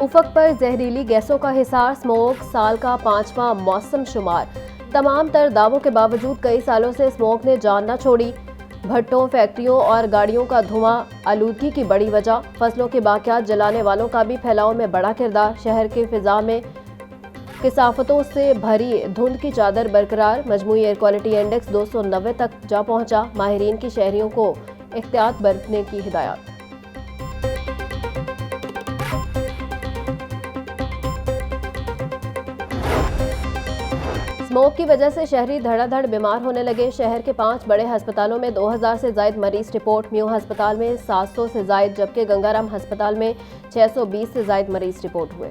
उफक पर जहरीली गैसों का हिसार, स्मोक साल का 5वां मौसम शुमार। तमाम तर दावों के बावजूद कई सालों से स्मोक ने जान न छोड़ी। भट्टों, फैक्ट्रियों और गाड़ियों का धुआं आलूदगी की बड़ी वजह। फसलों के बाकियात जलाने वालों का भी फैलाव में बड़ा किरदार। शहर की फिजा में किसाफतों से भरी धुंध की चादर बरकरार। मजमूई एयर क्वालिटी इंडेक्स 290 तक जा पहुंचा। माहिरीन की शहरियों को एहतियात बरतने की हिदायत। स्मोक की वजह से शहरी धड़ाधड़ बीमार होने लगे। शहर के 5 बड़े अस्पतालों में 2000 से जायद मरीज रिपोर्ट। म्यू अस्पताल में 700 से जायद, जबकि गंगाराम अस्पताल में 620 से जायद मरीज रिपोर्ट हुए।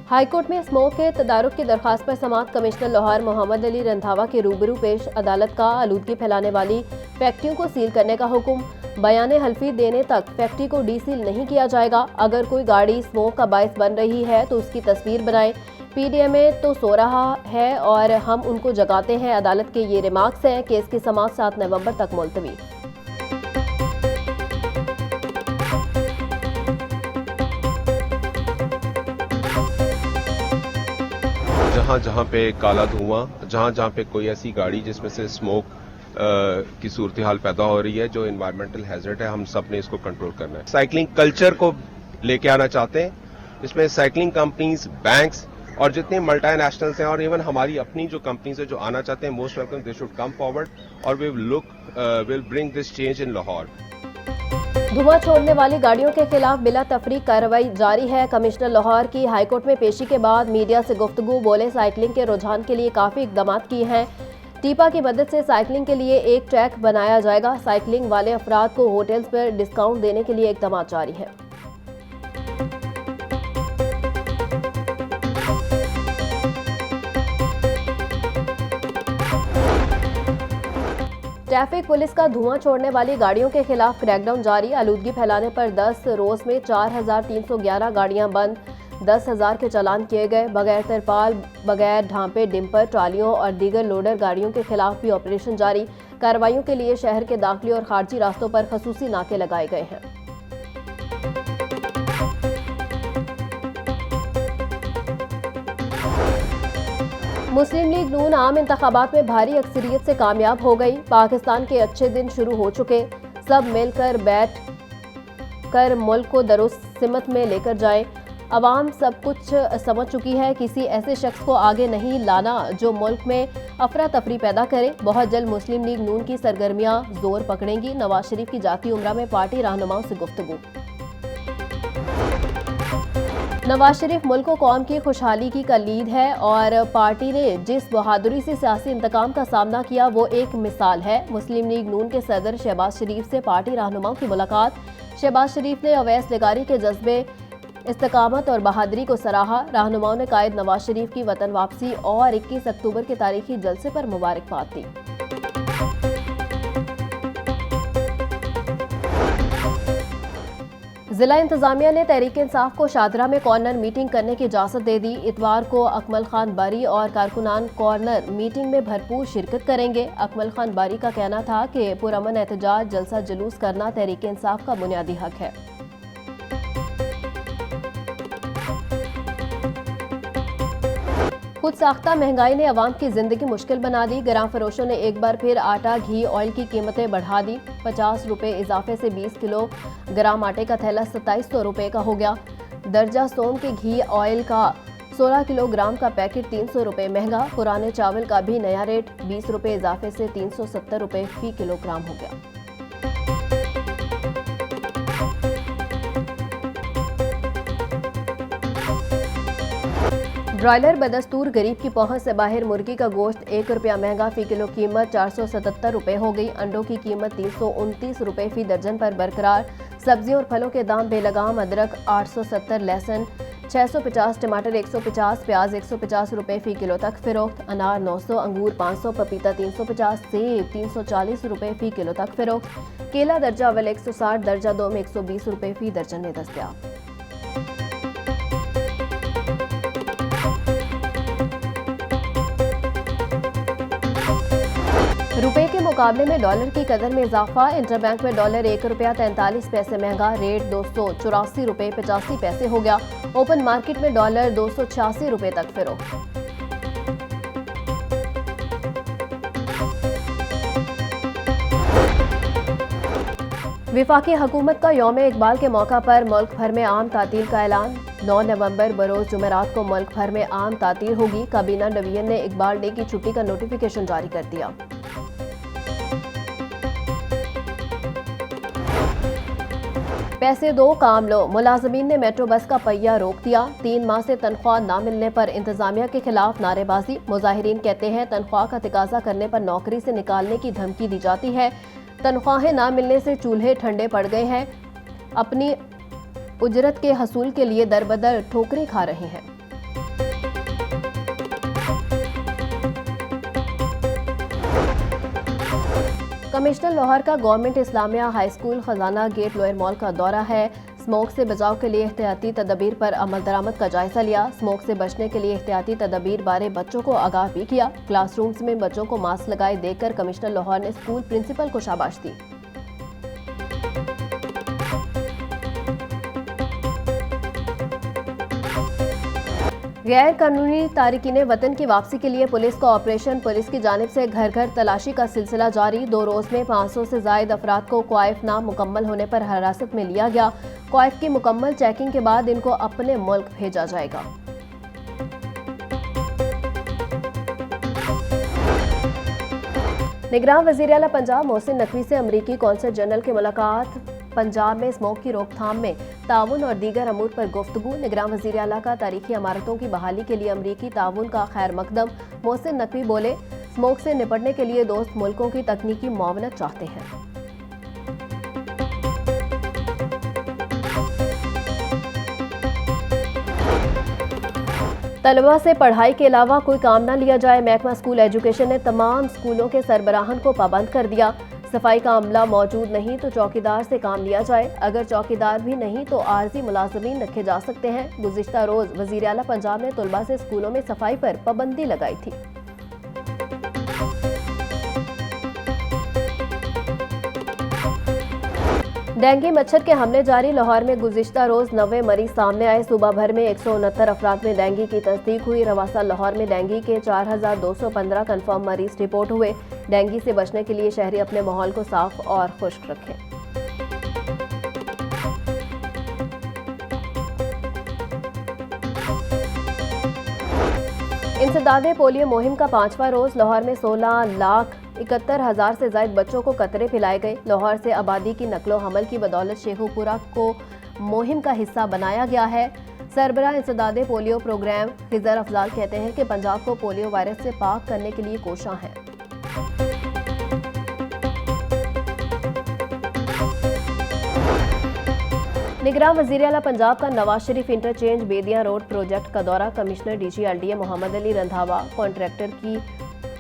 हाईकोर्ट में स्मोक के तदारुक की दरखास्त पर समाअत। कमिश्नर लाहौर मोहम्मद अली रंधावा के रूबरू पेश। अदालत का आलूदगी फैलाने वाली फैक्ट्रियों को सील करने का हुक्म। बयान हल्फी देने तक फैक्ट्री को डीसील नहीं किया जाएगा। अगर कोई गाड़ी स्मोक का बायस बन रही है तो उसकी तस्वीर बनाएं। पीडीएमए तो सो रहा है और हम उनको जगाते हैं। अदालत के ये रिमार्क्स हैं। केस की समाअत 7 नवंबर तक मुलतवी। जहाँ पे काला धुआं, जहाँ पे कोई ऐसी गाड़ी जिसमें से स्मोक की सूरत हाल पैदा हो रही है, जो इन्वायरमेंटल हैजर्ड है, हम सब ने इसको कंट्रोल करना है। साइकिलिंग कल्चर को लेके आना चाहते हैं, इसमें साइकिलिंग कंपनीज, बैंक्स और जितने मल्टीनेशनल्स हैं और इवन हमारी अपनी जो कंपनीज है जो आना चाहते हैं, most welcome, they should come forward और will bring this change in Lahore. धुआं छोड़ने वाली गाड़ियों के खिलाफ बिला तफरीक कार्रवाई जारी है। कमिश्नर लाहौर की हाईकोर्ट में पेशी के बाद मीडिया से गुफ्तगू। बोले, साइकिलिंग के रुझान के लिए काफी इकदाम किए हैं। टीपा की मदद से साइकिलिंग के लिए एक ट्रैक बनाया जाएगा। साइकिलिंग वाले अफराद को होटल्स पर डिस्काउंट देने के लिए इकदाम जारी है। ट्रैफिक पुलिस का धुआं छोड़ने वाली गाड़ियों के खिलाफ क्रैकडाउन जारी। आलूदगी फैलाने पर 10 रोज में 4311 गाड़ियां बंद। 10,000 के चालान किए गए। बगैर तिरपाल, बगैर ढांपे, डिंपर, ट्रालियों और दीगर लोडर गाड़ियों के खिलाफ भी ऑपरेशन जारी। कार्रवाइयों के लिए शहर के दाखिली और खारजी रास्तों पर खसूसी नाके लगाए गए हैं। मुस्लिम लीग नून आम इंतखाबात में भारी अक्सरियत से कामयाब हो गई। पाकिस्तान के अच्छे दिन शुरू हो चुके। सब मिलकर बैठ कर मुल्क को दुरुस्त सिमत में लेकर जाएं। अवाम सब कुछ समझ चुकी है। किसी ऐसे शख्स को आगे नहीं लाना जो मुल्क में अफरा तफरी पैदा करे। बहुत जल्द मुस्लिम लीग नून की सरगर्मियां जोर पकड़ेंगी। नवाज शरीफ की जाती उम्रा में पार्टी रहनुमाओं से गुफ्तगू। नवाज शरीफ मुल्क को कौम की खुशहाली की कलीद है और पार्टी ने जिस बहादुरी से सियासी इंतकाम का सामना किया वो एक मिसाल है। मुस्लिम लीग नून के सदर शहबाज शरीफ से पार्टी रहनुमाओं की मुलाकात। शहबाज शरीफ ने अवैस निगारी के जज्बे, इस्तकामत और बहादुरी को सराहा। रहनुमाओं ने कायद नवाज शरीफ की वतन वापसी और 21 अक्टूबर के तारीखी जलसे पर मुबारकबाद दी। जिला इंतजामिया ने तहरीक इंसाफ को शादरा में कॉर्नर मीटिंग करने की इजाजत दे दी। इतवार को अकमल खान बारी और कारकुनान कॉर्नर मीटिंग में भरपूर शिरकत करेंगे। अकमल खान बारी का कहना था कि पुरअमन एहतजाज, जलसा जुलूस करना तहरीक इंसाफ का बुनियादी हक है। खुद साख्ता महंगाई ने अवाम की जिंदगी मुश्किल बना दी। ग्राम फरोशों ने एक बार फिर आटा, घी, ऑयल की कीमतें बढ़ा दी। 50 रुपये इजाफे से 20 किलो ग्राम आटे का थैला 2700 रुपये का हो गया। दर्जा सोम के घी ऑयल का 16 किलोग्राम का पैकेट 300 रुपये महंगा। पुराने चावल का भी नया रेट 20 रुपये इजाफे से 370 रुपये फी किलोग्राम हो गया। ब्रॉयलर बदस्तूर गरीब की पहुंच से बाहर। मुर्गी का गोश्त 1 रुपया महंगा। फी किलो कीमत 477 रुपये हो गई। अंडों की कीमत 329 रुपये फी दर्जन पर बरकरार। सब्जियों और फलों के दाम बेलगाम। अदरक 870, लहसुन 650, टमाटर 150, प्याज 150 रुपये फी किलो तक फरोख्त। अनार 900, अंगूर 500, पपीता 350, सेब 340 रुपये फी किलो तक फरोख्त। केला दर्जा अव्वल 160, दर्जा 2 में 120 रुपये फी दर्जन में दस्तयाब। रुपए के मुकाबले में डॉलर की कदर में इजाफा। इंटरबैंक में डॉलर ₹1.43 महंगा, रेट 284 रुपये 85 पैसे हो गया। ओपन मार्केट में डॉलर 286 रुपये तक फरोख्त। विफाकी हुकूमत का यौम इकबाल के मौका पर मुल्क भर में आम तातील का ऐलान। 9 नवंबर बरोज जुमेरात को मुल्क भर में आम तातील होगी। काबीना डिवीजन ने इकबाल डे की छुट्टी का नोटिफिकेशन जारी कर दिया। पैसे दो काम लो, मुलाजमीन ने मेट्रो बस का पहिया रोक दिया। 3 माह से तनख्वाह न मिलने पर इंतजामिया के खिलाफ नारेबाजी। मुजाहिरीन कहते हैं तनख्वाह का तकाजा करने पर नौकरी से निकालने की धमकी दी जाती है। तनख्वाहें न मिलने से चूल्हे ठंडे पड़ गए हैं। अपनी उजरत के हसूल के लिए दरबदर ठोकरें खा रहे हैं। कमिश्नर लाहौर का गवर्नमेंट इस्लामिया हाई स्कूल खजाना गेट लोअर मॉल का दौरा है। स्मोक से बचाव के लिए एहतियाती तदबीर पर अमल दरामद का जायजा लिया। स्मोक से बचने के लिए एहतियाती तदबीर बारे बच्चों को आगाह भी किया। क्लासरूम्स में बच्चों को मास्क लगाए देखकर कमिश्नर लाहौर ने स्कूल प्रिंसिपल को शाबाश दी। गैर कानूनी तारिकीन वतन की वापसी के लिए पुलिस का ऑपरेशन। पुलिस की जानिब से घर घर तलाशी का सिलसिला जारी। 2 रोज में 500 से जायद अफराद को क्वाइफ नाम मुकम्मल होने पर हिरासत में लिया गया। क्वाइफ की मुकम्मल चेकिंग के बाद इनको अपने मुल्क भेजा जाएगा। निगरान वज़ीर आला पंजाब मोहसिन नकवी से अमरीकी कौंसल जनरल की मुलाकात। पंजाब में स्मोक की रोकथाम में ताउन और दीगर अमूर पर गुफ्तगू। निगरान वज़ीर आला का तारीखी इमारतों की बहाली के लिए अमरीकी ताउन का खैर मकदम। मोहसिन नकवी बोले स्मोक से निपटने के लिए दोस्त मुल्कों की तकनीकी मुआवनत चाहते हैं। तलबा से पढ़ाई के अलावा कोई काम न लिया जाए। महकमा स्कूल एजुकेशन ने तमाम स्कूलों के सरबराहान को पाबंद कर दिया। सफाई का अमला मौजूद नहीं तो चौकीदार से काम लिया जाए। अगर चौकीदार भी नहीं तो आर्जी मुलाजमीन रखे जा सकते हैं। गुज़िश्ता रोज वज़ीर आला पंजाब ने तलबा से स्कूलों में सफाई पर पाबंदी लगाई थी। डेंगू मच्छर के हमले जारी। लाहौर में गुज़िश्ता रोज 90 मरीज सामने आए। सुबह भर में 169 अफराद में डेंगू की तस्दीक हुई। रवासा लाहौर में डेंगू के 4215 कन्फर्म मरीज रिपोर्ट हुए। डेंगू से बचने के लिए शहरी अपने माहौल को साफ और खुश्क रखें। इंसदादे पोलियो मुहिम का 5वां रोज। लाहौर में 16,71,000 से ज्यादा बच्चों को कतरे पिलाए गए। लाहौर से आबादी की नकलो हमल की बदौलत शेखुपुरा को मुहिम का हिस्सा बनाया गया है। सरबराह इंसदादे पोलियो प्रोग्राम खिजर अफजाल कहते हैं कि पंजाब को पोलियो वायरस से पाक करने के लिए कोशां है। निगरान वज़ीर आला पंजाब का Nawaz Sharif interchange Bedian road project का दौरा। Commissioner DG Mohammad Ali Randhawa contractor की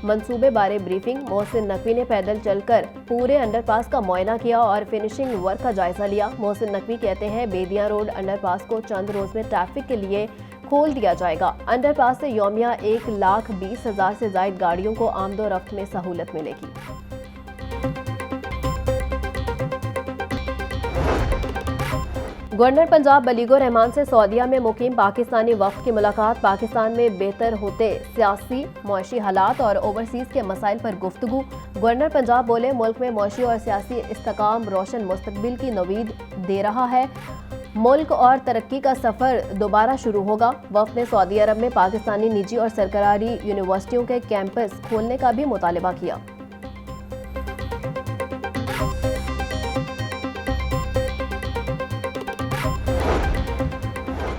मंसूबे बारे ब्रीफिंग। मोहसिन नकवी ने पैदल चलकर पूरे अंडरपास का मुआयना किया और फिनिशिंग वर्क का जायजा लिया। मोहसिन नकवी कहते हैं बेदिया रोड अंडरपास को चंद रोज में ट्रैफिक के लिए खोल दिया जाएगा। अंडरपास से यौमिया 1,20,000 से ज्यादा गाड़ियों को आमदोरफ्त में सहूलत मिलेगी। गवर्नर पंजाब बलीगो रहमान से सऊदीया में मुकीम पाकिस्तानी वफ्द की मुलाकात। पाकिस्तान में बेहतर होते सियासी मौशी हालात और ओवरसीज के मसाइल पर गुफ्तगू। गवर्नर पंजाब बोले मुल्क में मौशी और सियासी इस्तेकाम रोशन मुस्तकबिल की नवीद दे रहा है। मुल्क और तरक्की का सफर दोबारा शुरू होगा। वफ्द ने सऊदी अरब में पाकिस्तानी निजी और सरकारी यूनिवर्सिटियों के कैंपस खोलने का भी मुतालबा किया।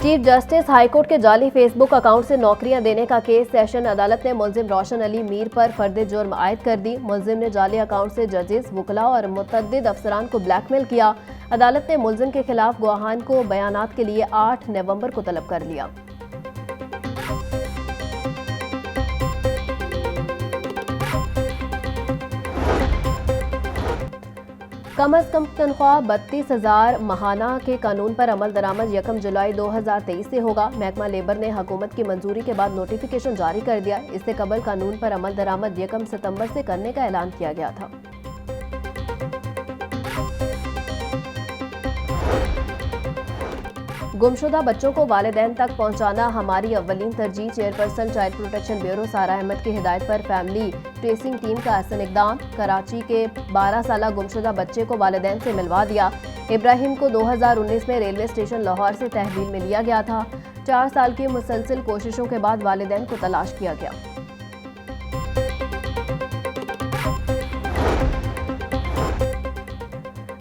चीफ जस्टिस हाईकोर्ट के जाली फेसबुक अकाउंट से नौकरियां देने का केस। सेशन अदालत ने मुलजिम रोशन अली मीर पर फर्द जुर्म आयद कर दी। मुलजिम ने जाली अकाउंट से जजेस, वकला और मुतअद्दिद अफसरान को ब्लैकमेल किया। अदालत ने मुलजिम के खिलाफ गवाहान को बयानात के लिए 8 नवंबर को तलब कर लिया। कम से कम तनख्वाह 32,000 माहाना के कानून पर अमल दरामद 1 जुलाई 2023 से होगा। महकमा लेबर ने हुकूमत की मंजूरी के बाद नोटिफिकेशन जारी कर दिया। इससे कबल कानून पर अमल दरामद 1 सितंबर से करने का ऐलान किया गया था। गुमशुदा बच्चों को वालिदैन तक पहुंचाना हमारी अव्वलीन तरजीह। चेयरपर्सन चाइल्ड प्रोटेक्शन ब्यूरो सारा अहमद की हिदायत पर फैमिली ट्रेसिंग टीम का अहसन इकदाम। कराची के 12 साला गुमशुदा बच्चे को वालिदैन से मिलवा दिया। इब्राहिम को 2019 में रेलवे स्टेशन लाहौर से तहवील में लिया गया था। 4 साल की मुसलसल कोशिशों के बाद वालिदैन को तलाश किया गया।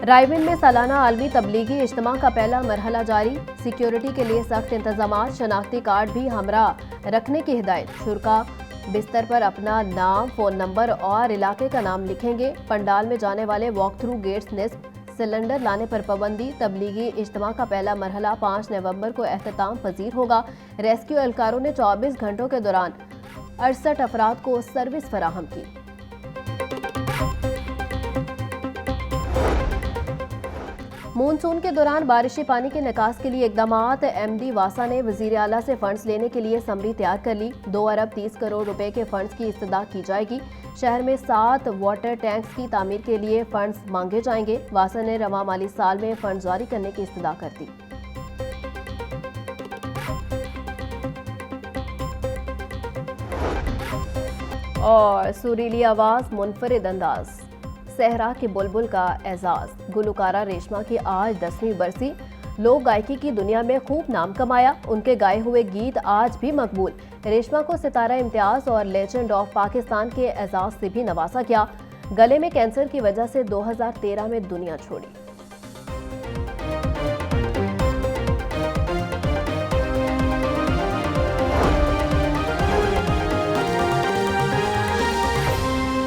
रायविंड में सालाना आलमी तबलीगी इज्तिमा का पहला मरहला जारी। सिक्योरिटी के लिए सख्त इंतजामात, शनाख्ती कार्ड भी हमरा रखने की हिदायत। शुरका बिस्तर पर अपना नाम, फोन नंबर और इलाके का नाम लिखेंगे। पंडाल में जाने वाले वॉक थ्रू गेट्स निस्फ। सिलेंडर लाने पर पाबंदी। तबलीगी इज्तिमा का पहला मरहला 5 नवंबर को एहतताम पजीर होगा। रेस्क्यू एहलकारों ने 24 घंटों के दौरान 68 अफराद को सर्विस फराहम की। मानसून के दौरान बारिशी पानी के निकास के लिए इकदामात। MD वासा ने वजीर आला से फंड्स लेने के लिए समरी तैयार कर ली। 2 अरब 30 करोड़ रुपए के फंड्स की इस्तदा की जाएगी। शहर में 7 वाटर टैंक्स की तामीर के लिए फंड्स मांगे जाएंगे। वासा ने रवा माली साल में फंड जारी करने की इस्तदा कर दी। और सुरीली आवाज, मुनफरिद अंदाज, सहरा के बुलबुल का एजाज। गुलकारा रेशमा की आज 10वीं बरसी। लोक गायकी की दुनिया में खूब नाम कमाया। उनके गाए हुए गीत आज भी मकबूल। रेशमा को सितारा इम्तियाज और लेजेंड ऑफ पाकिस्तान के एजाज से भी नवाजा गया। गले में कैंसर की वजह से 2013 में दुनिया छोड़ी।